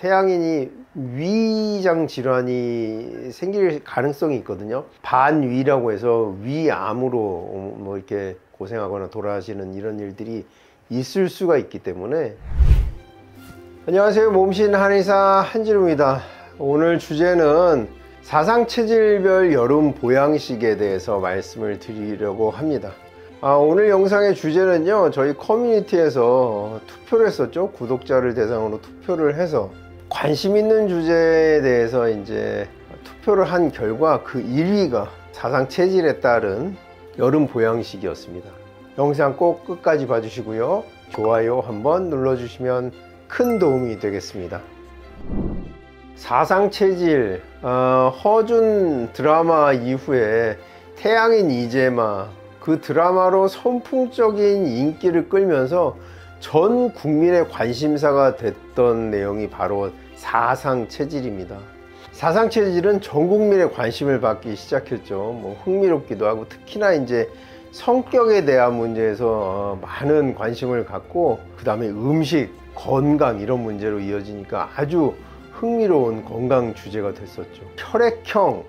태양인이 위장 질환이 생길 가능성이 있거든요. 반위라고 해서 위암으로 뭐 이렇게 고생하거나 돌아가시는 이런 일들이 있을 수가 있기 때문에. 안녕하세요, 몸신 한의사 한진우입니다. 오늘 주제는 사상체질별 여름 보양식에 대해서 말씀을 드리려고 합니다. 오늘 영상의 주제는요, 저희 커뮤니티에서 투표를 했었죠. 구독자를 대상으로 투표를 해서 관심 있는 주제에 대해서 이제 투표를 한 결과 그 1위가 사상체질에 따른 여름 보양식이었습니다. 영상 꼭 끝까지 봐주시고요, 좋아요 한번 눌러주시면 큰 도움이 되겠습니다. 사상체질, 허준 드라마 이후에 태양인 이재마, 그 드라마로 선풍적인 인기를 끌면서 전 국민의 관심사가 됐던 내용이 바로 사상체질입니다. 사상체질은 전 국민의 관심을 받기 시작했죠. 뭐 흥미롭기도 하고, 특히나 이제 성격에 대한 문제에서 많은 관심을 갖고, 그 다음에 음식, 건강 이런 문제로 이어지니까 아주 흥미로운 건강 주제가 됐었죠. 혈액형,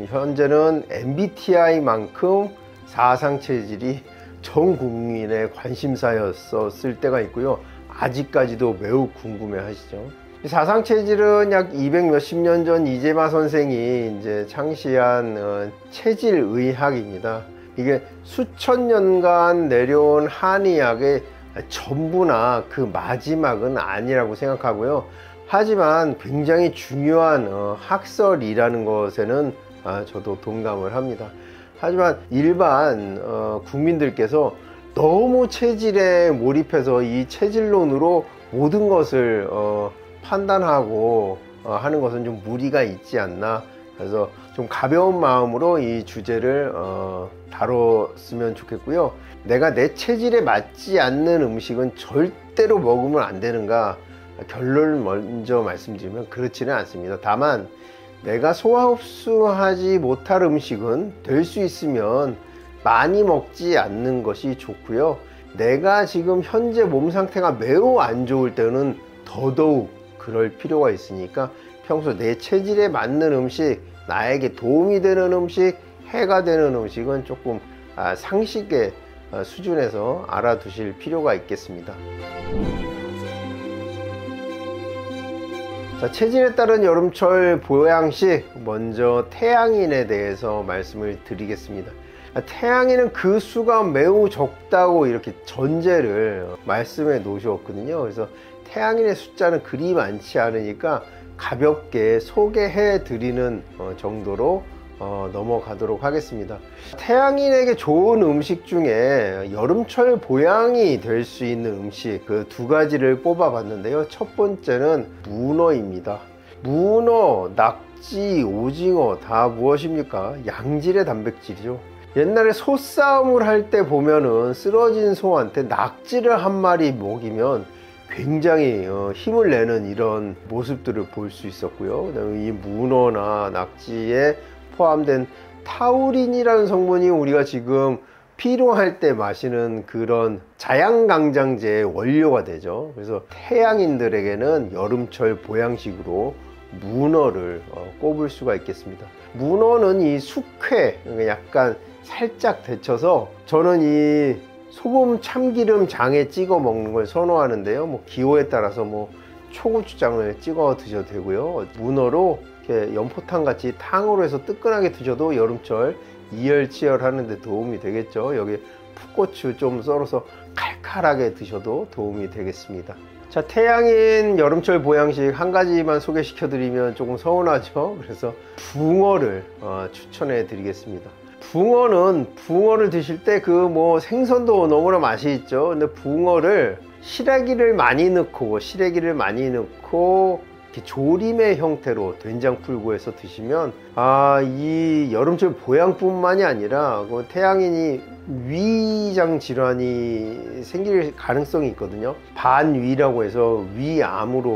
현재는 MBTI만큼 사상체질이 전 국민의 관심사였었을 때가 있고요. 아직까지도 매우 궁금해 하시죠. 사상체질은 약 200 몇십 년 전 이재마 선생이 이제 창시한 체질의학입니다. 이게 수천 년간 내려온 한의학의 전부나 그 마지막은 아니라고 생각하고요. 하지만 굉장히 중요한 학설이라는 것에는 저도 동감을 합니다. 하지만 일반 국민들께서 너무 체질에 몰입해서 이 체질론으로 모든 것을 판단하고 하는 것은 좀 무리가 있지 않나. 그래서 좀 가벼운 마음으로 이 주제를 다뤘으면 좋겠고요. 내가 내 체질에 맞지 않는 음식은 절대로 먹으면 안 되는가, 결론을 먼저 말씀드리면 그렇지는 않습니다. 다만 내가 소화 흡수하지 못할 음식은 될 수 있으면 많이 먹지 않는 것이 좋고요. 내가 지금 현재 몸 상태가 매우 안 좋을 때는 더더욱 그럴 필요가 있으니까 평소 내 체질에 맞는 음식, 나에게 도움이 되는 음식, 해가 되는 음식은 조금 상식의 수준에서 알아두실 필요가 있겠습니다. 자, 체질에 따른 여름철 보양식, 먼저 태양인에 대해서 말씀을 드리겠습니다. 태양인은 그 수가 매우 적다고 이렇게 전제를 말씀해 놓으셨거든요. 그래서 태양인의 숫자는 그리 많지 않으니까 가볍게 소개해 드리는 정도로 넘어가도록 하겠습니다. 태양인에게 좋은 음식 중에 여름철 보양이 될 수 있는 음식, 그 두 가지를 뽑아 봤는데요. 첫 번째는 문어입니다. 문어, 낙지, 오징어 다 무엇입니까? 양질의 단백질이죠. 옛날에 소싸움을 할 때 보면은 쓰러진 소한테 낙지를 한 마리 먹이면 굉장히 힘을 내는 이런 모습들을 볼 수 있었고요. 그다음에 이 문어나 낙지에 포함된 타우린이라는 성분이 우리가 지금 피로할 때 마시는 그런 자양강장제의 원료가 되죠. 그래서 태양인들에게는 여름철 보양식으로 문어를 꼽을 수가 있겠습니다. 문어는 이 숙회, 약간 살짝 데쳐서, 저는 이 소금 참기름 장에 찍어 먹는 걸 선호하는데요. 뭐 기호에 따라서 뭐 초고추장을 찍어 드셔도 되고요. 문어로 이렇게 연포탕 같이 탕으로 해서 뜨끈하게 드셔도 여름철 이열치열 하는데 도움이 되겠죠. 여기 풋고추 좀 썰어서 칼칼하게 드셔도 도움이 되겠습니다. 자, 태양인 여름철 보양식 한 가지만 소개시켜 드리면 조금 서운하죠. 그래서 붕어를 추천해 드리겠습니다. 붕어를 드실 때 그 뭐 생선도 너무나 맛이 있죠. 근데 붕어를 시래기를 많이 넣고 이렇게 조림의 형태로 된장 풀고 해서 드시면 이 여름철 보양뿐만이 아니라 그 태양인이 위장 질환이 생길 가능성이 있거든요. 반위라고 해서 위암으로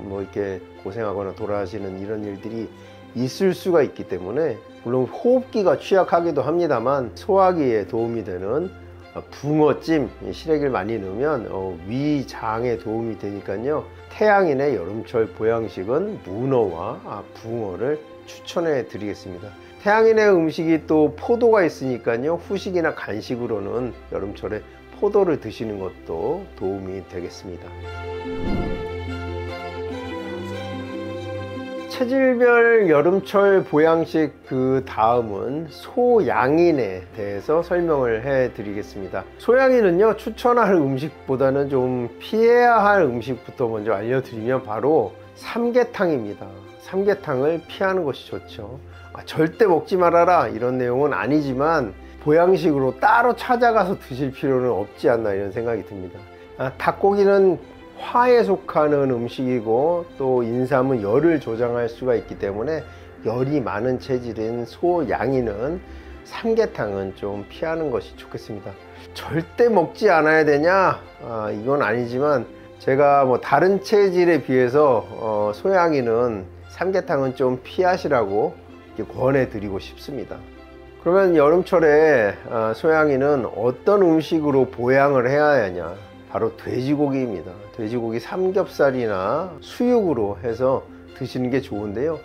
뭐 이렇게 고생하거나 돌아가시는 이런 일들이 있을 수가 있기 때문에, 물론 호흡기가 취약하기도 합니다만 소화기에 도움이 되는 붕어찜, 시래기를 많이 넣으면 위장에 도움이 되니까요. 태양인의 여름철 보양식은 문어와 붕어를 추천해 드리겠습니다. 태양인의 음식이 또 포도가 있으니까요. 후식이나 간식으로는 여름철에 포도를 드시는 것도 도움이 되겠습니다. 체질별 여름철 보양식 그 다음은 소양인에 대해서 설명을 해 드리겠습니다. 소양인은요, 추천할 음식보다는 좀 피해야 할 음식부터 먼저 알려드리면 바로 삼계탕입니다. 삼계탕을 피하는 것이 좋죠. 절대 먹지 말아라 이런 내용은 아니지만 보양식으로 따로 찾아가서 드실 필요는 없지 않나 이런 생각이 듭니다. 닭고기는 화에 속하는 음식이고 또 인삼은 열을 조장할 수가 있기 때문에 열이 많은 체질인 소양인은 삼계탕은 좀 피하는 것이 좋겠습니다. 절대 먹지 않아야 되냐? 이건 아니지만 제가 뭐 다른 체질에 비해서 소양인은 삼계탕은 좀 피하시라고 권해 드리고 싶습니다. 그러면 여름철에 소양인은 어떤 음식으로 보양을 해야 하냐? 바로 돼지고기입니다. 돼지고기 삼겹살이나 수육으로 해서 드시는 게 좋은데요.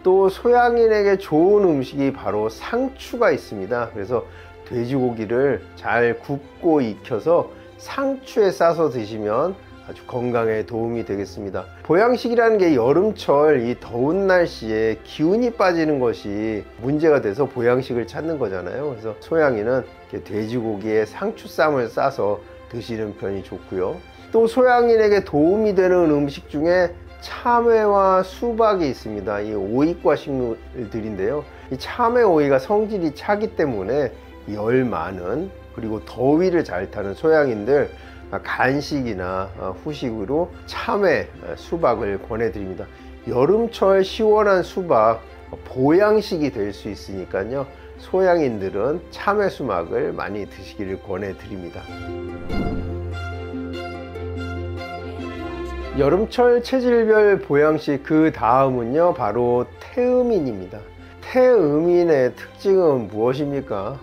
또 소양인에게 좋은 음식이 바로 상추가 있습니다. 그래서 돼지고기를 잘 굽고 익혀서 상추에 싸서 드시면 아주 건강에 도움이 되겠습니다. 보양식이라는 게 여름철 이 더운 날씨에 기운이 빠지는 것이 문제가 돼서 보양식을 찾는 거잖아요. 그래서 소양인은 돼지고기에 상추쌈을 싸서 드시는 편이 좋고요. 또 소양인에게 도움이 되는 음식 중에 참외와 수박이 있습니다. 이 오이과 식물들인데요. 이 참외 오이가 성질이 차기 때문에 열 많은 그리고 더위를 잘 타는 소양인들 간식이나 후식으로 참외, 수박을 권해드립니다. 여름철 시원한 수박 보양식이 될 수 있으니까요. 소양인들은 참외 수박을 많이 드시기를 권해드립니다. 여름철 체질별 보양식 그 다음은요, 바로 태음인입니다. 태음인의 특징은 무엇입니까?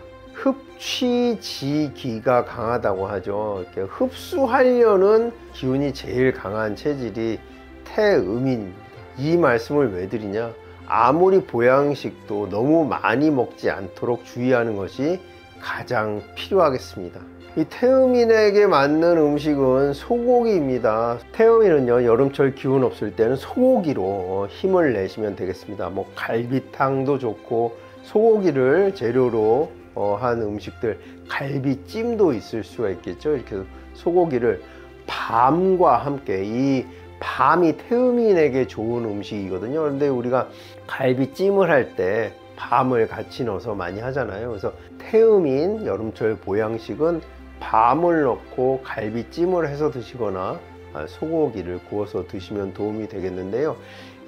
흡취지기가 강하다고 하죠. 이렇게 흡수하려는 기운이 제일 강한 체질이 태음인입니다. 이 말씀을 왜 드리냐? 아무리 보양식도 너무 많이 먹지 않도록 주의하는 것이 가장 필요하겠습니다. 이 태음인에게 맞는 음식은 소고기입니다. 태음인은요, 여름철 기운 없을 때는 소고기로 힘을 내시면 되겠습니다. 뭐 갈비탕도 좋고 소고기를 재료로 한 음식들, 갈비찜도 있을 수가 있겠죠. 이렇게 소고기를 밤과 함께, 이 밤이 태음인에게 좋은 음식이거든요. 그런데 우리가 갈비찜을 할 때 밤을 같이 넣어서 많이 하잖아요. 그래서 태음인 여름철 보양식은 밤을 넣고 갈비찜을 해서 드시거나 소고기를 구워서 드시면 도움이 되겠는데요.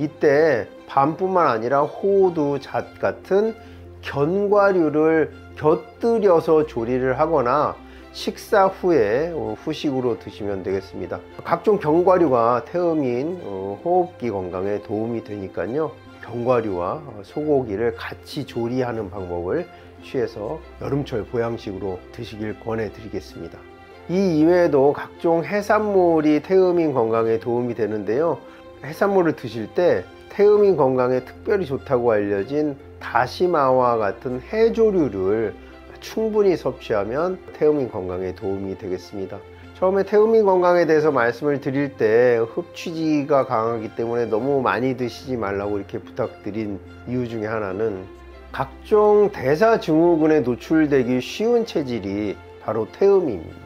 이때 밤뿐만 아니라 호두, 잣 같은 견과류를 곁들여서 조리를 하거나 식사 후에 후식으로 드시면 되겠습니다. 각종 견과류가 태음인 호흡기 건강에 도움이 되니까요. 견과류와 소고기를 같이 조리하는 방법을 취해서 여름철 보양식으로 드시길 권해드리겠습니다. 이 이외에도 각종 해산물이 태음인 건강에 도움이 되는데요. 해산물을 드실 때 태음인 건강에 특별히 좋다고 알려진 다시마와 같은 해조류를 충분히 섭취하면 태음인 건강에 도움이 되겠습니다. 처음에 태음인 건강에 대해서 말씀을 드릴 때 흡취지가 강하기 때문에 너무 많이 드시지 말라고 이렇게 부탁드린 이유 중에 하나는 각종 대사증후군에 노출되기 쉬운 체질이 바로 태음입니다.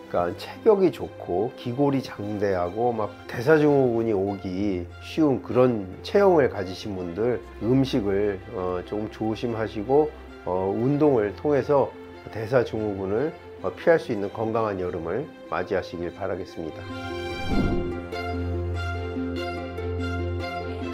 그러니까 체격이 좋고 기골이 장대하고 막 대사증후군이 오기 쉬운 그런 체형을 가지신 분들 음식을 조금 조심하시고 운동을 통해서 대사증후군을 피할 수 있는 건강한 여름을 맞이하시길 바라겠습니다.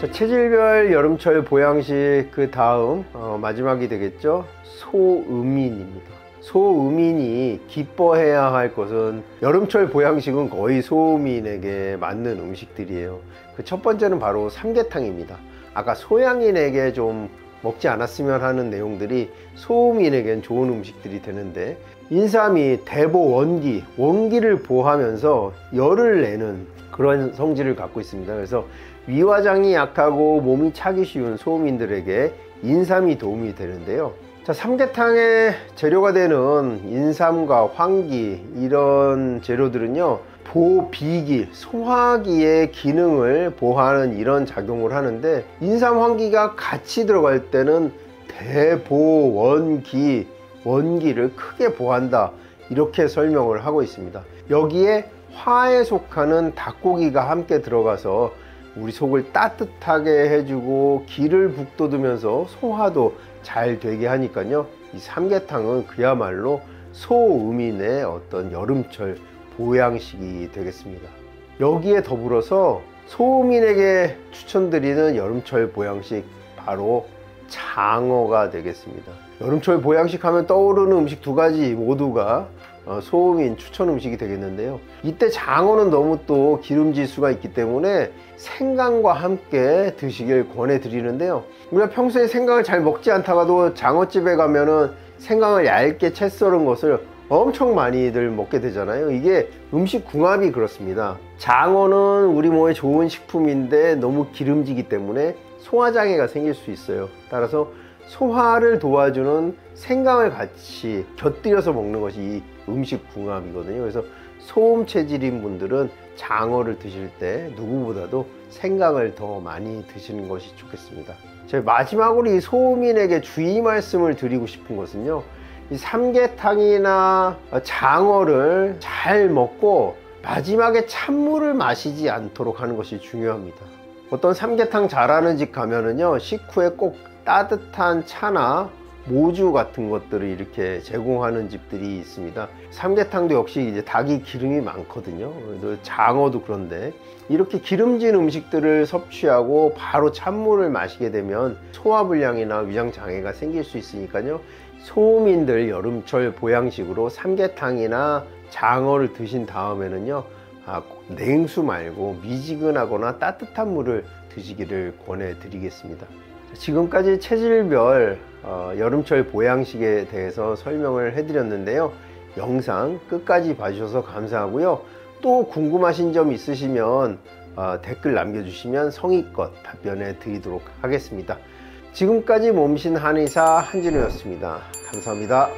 자, 체질별 여름철 보양식 그 다음 마지막이 되겠죠. 소음인입니다. 소음인이 기뻐해야 할 것은 여름철 보양식은 거의 소음인에게 맞는 음식들이에요. 그 첫 번째는 바로 삼계탕입니다. 아까 소양인에게 좀 먹지 않았으면 하는 내용들이 소음인에겐 좋은 음식들이 되는데, 인삼이 대보 원기, 원기를 보하면서 열을 내는 그런 성질을 갖고 있습니다. 그래서 위화장이 약하고 몸이 차기 쉬운 소음인들에게 인삼이 도움이 되는데요. 자, 삼계탕의 재료가 되는 인삼과 황기, 이런 재료들은요, 보비기, 소화기의 기능을 보호하는 이런 작용을 하는데, 인삼, 황기가 같이 들어갈 때는 대보원기, 원기를 크게 보한다, 이렇게 설명을 하고 있습니다. 여기에 화에 속하는 닭고기가 함께 들어가서 우리 속을 따뜻하게 해주고 기를 북돋으면서 소화도 잘 되게 하니까요, 이 삼계탕은 그야말로 소음인의 어떤 여름철 보양식이 되겠습니다. 여기에 더불어서 소음인에게 추천드리는 여름철 보양식, 바로 장어가 되겠습니다. 여름철 보양식 하면 떠오르는 음식 두 가지 모두가 소음인 추천 음식이 되겠는데요. 이때 장어는 너무 또 기름지수가 있기 때문에 생강과 함께 드시길 권해드리는데요. 우리가 평소에 생강을 잘 먹지 않다가도 장어집에 가면은 생강을 얇게 채 썰은 것을 엄청 많이들 먹게 되잖아요. 이게 음식 궁합이 그렇습니다. 장어는 우리 몸에 좋은 식품인데 너무 기름지기 때문에 소화장애가 생길 수 있어요. 따라서 소화를 도와주는 생강을 같이 곁들여서 먹는 것이 이 음식 궁합이거든요. 그래서 소음 체질인 분들은 장어를 드실 때 누구보다도 생강을 더 많이 드시는 것이 좋겠습니다. 제가 마지막으로 이 소음인에게 주의 말씀을 드리고 싶은 것은요, 이 삼계탕이나 장어를 잘 먹고 마지막에 찬물을 마시지 않도록 하는 것이 중요합니다. 어떤 삼계탕 잘하는 집 가면은요, 식후에 꼭 따뜻한 차나 모주 같은 것들을 이렇게 제공하는 집들이 있습니다. 삼계탕도 역시 이제 닭이 기름이 많거든요. 장어도 그런데 이렇게 기름진 음식들을 섭취하고 바로 찬물을 마시게 되면 소화불량이나 위장장애가 생길 수 있으니까요, 소음인들 여름철 보양식으로 삼계탕이나 장어를 드신 다음에는요, 냉수 말고 미지근하거나 따뜻한 물을 드시기를 권해드리겠습니다. 지금까지 체질별 여름철 보양식에 대해서 설명을 해드렸는데요. 영상 끝까지 봐주셔서 감사하고요. 또 궁금하신 점 있으시면 댓글 남겨주시면 성의껏 답변해 드리도록 하겠습니다. 지금까지 몸신 한의사 한진우였습니다. 감사합니다.